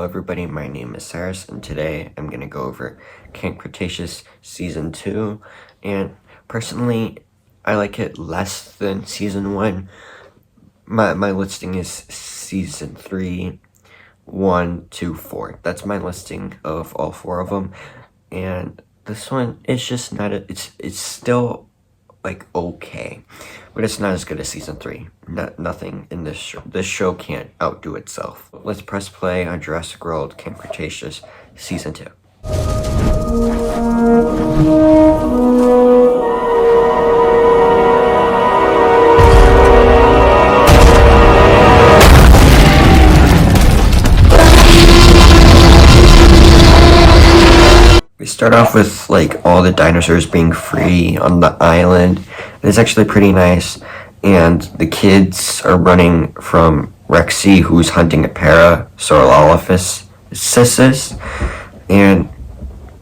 everybody, my name is Cyrus, and today I'm going to go over Camp Cretaceous Season 2, and personally, I like it less than Season 1. My listing is Season 3, 1, 2, 4. That's my listing of all four of them, and this one, it's just not, it's still like okay, but it's not as good as Season 3. Nothing in this show. This show can't outdo itself. Let's press play on Jurassic World Camp Cretaceous Season 2. We start off with like all the dinosaurs being free on the island. It's actually pretty nice, and the kids are running from Rexy, who's hunting a Parasaurolophus, and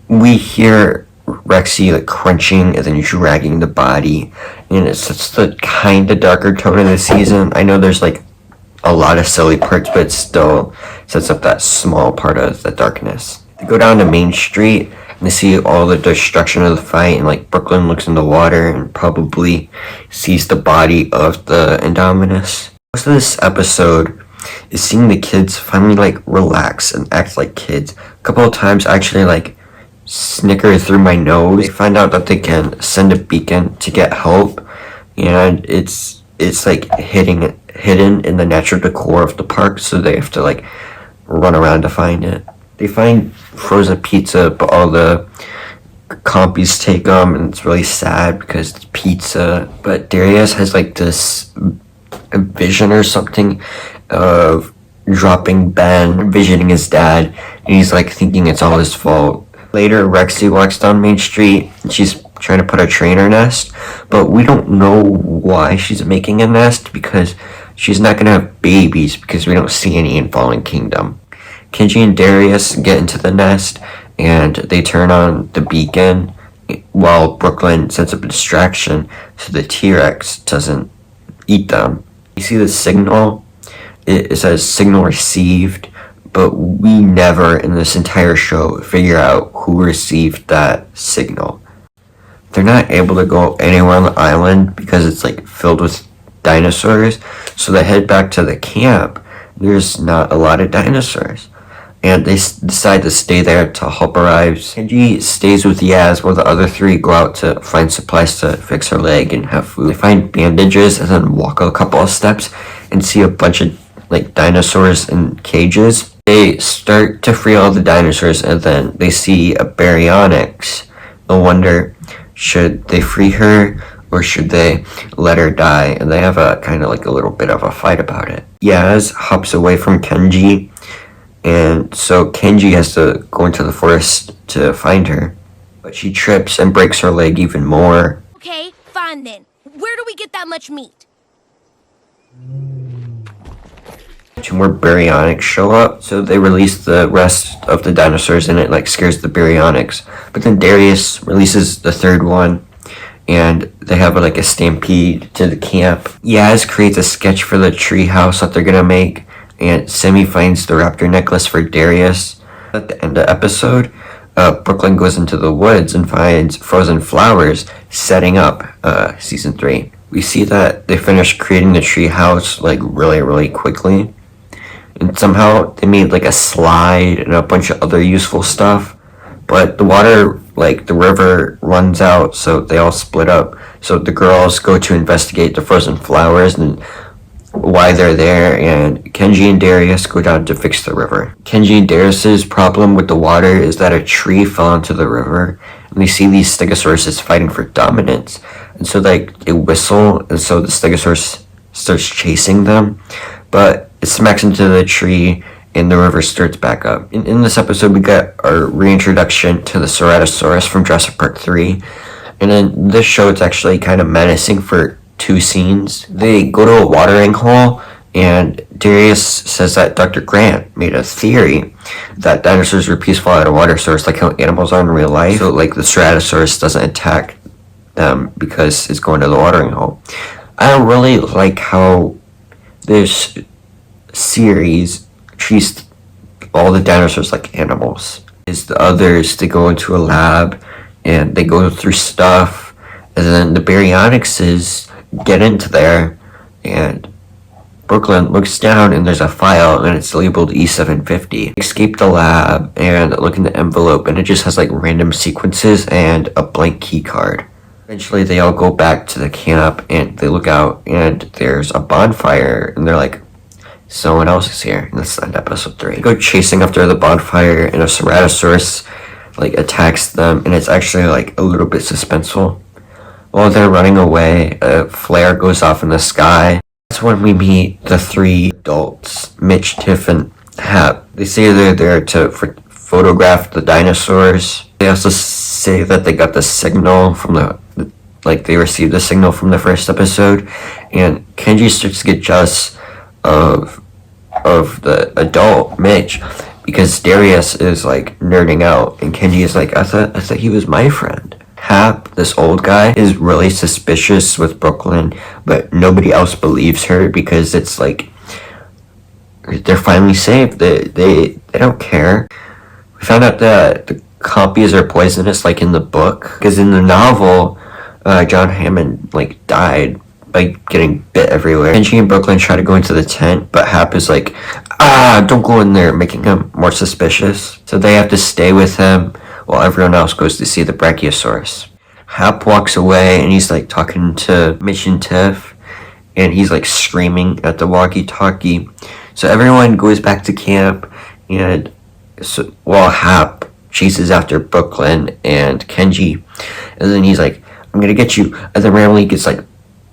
we hear Rexy like crunching and then dragging the body, and it sets the kind of darker tone of the season. I know there's like a lot of silly parts, but it still sets up that small part of the darkness. They go down to Main Street and they see all the destruction of the fight, and like Brooklyn looks in the water and probably sees the body of the Indominus. Most of this episode is seeing the kids finally like relax and act like kids. A couple of times I actually like snicker through my nose. They find out that they can send a beacon to get help, and it's like hidden in the natural decor of the park, so they have to like run around to find it. They find frozen pizza, but all the compies take them, and it's really sad because it's pizza. But Darius has like this vision or something of dropping Ben, visiting his dad, and he's like thinking it's all his fault. Later, Rexy walks down Main Street, and she's trying to put a trainer nest, but we don't know why she's making a nest, because she's not going to have babies, because we don't see any in Fallen Kingdom. Kenji and Darius get into the nest, and they turn on the beacon while Brooklyn sets up a distraction so the T-Rex doesn't eat them. You see the signal? It says signal received, but we never in this entire show figure out who received that signal. They're not able to go anywhere on the island because it's like filled with dinosaurs, so they head back to the camp. There's not a lot of dinosaurs, and they decide to stay there till help arrives. Kenji stays with Yaz while the other three go out to find supplies to fix her leg and have food. They find bandages and then walk a couple of steps and see a bunch of like dinosaurs in cages. They start to free all the dinosaurs, and then they see a baryonyx. They wonder, should they free her or should they let her die? And they have a kind of like a little bit of a fight about it. Yaz hops away from Kenji, and so Kenji has to go into the forest to find her, but she trips and breaks her leg even more. Okay, fine then. Where do we get that much meat? Two more baryonyx show up, so they release the rest of the dinosaurs, and it like scares the baryonyx. But then Darius releases the third one, and they have like a stampede to the camp. Yaz creates a sketch for the tree house that they're gonna make, and Simi finds the raptor necklace for Darius. At the end of the episode, Brooklyn goes into the woods and finds frozen flowers, setting up Season 3. We see that they finished creating the tree house like really quickly, and somehow they made like a slide and a bunch of other useful stuff, but the water, like the river, runs out, so they all split up. So the girls go to investigate the frozen flowers and why they're there, and Kenji and Darius go down to fix the river. Kenji and Darius's problem with the water is that a tree fell into the river, and they see these stegosauruses fighting for dominance, and so like they whistle, and so the stegosaurus starts chasing them, but it smacks into the tree and the river starts back up. In this episode, we got our reintroduction to the Ceratosaurus from Jurassic Park 3, and in this show it's actually kind of menacing for two scenes. They go to a watering hole, and Darius says that Dr. Grant made a theory that dinosaurs are peaceful at a water source, like how animals are in real life. So like the Ceratosaurus doesn't attack them because it's going to the watering hole. I really like how this series treats all the dinosaurs like animals. Is the others, they go into a lab and they go through stuff, and then the baryonyxes get into there, and Brooklyn looks down and there's a file and it's labeled E750. Escape the lab and look in the envelope, and it just has like random sequences and a blank key card. Eventually they all go back to the camp and they look out and there's a bonfire, and they're like, someone else is here. And this is end episode 3. They go chasing after the bonfire and a Ceratosaurus like attacks them, and it's actually like a little bit suspenseful. While they're running away, a flare goes off in the sky. That's when we meet the 3 adults, Mitch, Tiff, and Hap. They say they're there to photograph the dinosaurs. They also say that they got the signal from they received the signal from the first episode, and Kenji starts to get jealous of the adult Mitch because Darius is like nerding out, and Kenji is like, I thought he was my friend. Hap, this old guy, is really suspicious with Brooklyn, but nobody else believes her because it's like they're finally saved. They don't care. We found out that the copies are poisonous, like in the book, because in the novel, John Hammond like died by getting bit everywhere. Kenji and Brooklyn try to go into the tent, but Hap is like, don't go in there, making him more suspicious. So they have to stay with him while everyone else goes to see the Brachiosaurus. Hap walks away and he's like talking to Mitch and Tiff, and he's like screaming at the walkie-talkie. So everyone goes back to camp, and while Hap chases after Brooklyn and Kenji, and then he's like, I'm gonna get you, and then randomly gets like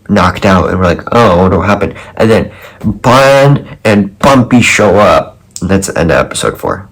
knocked out, and we're like, oh, I wonder what happened. And then Bond and Bumpy show up, and that's the end of episode 4.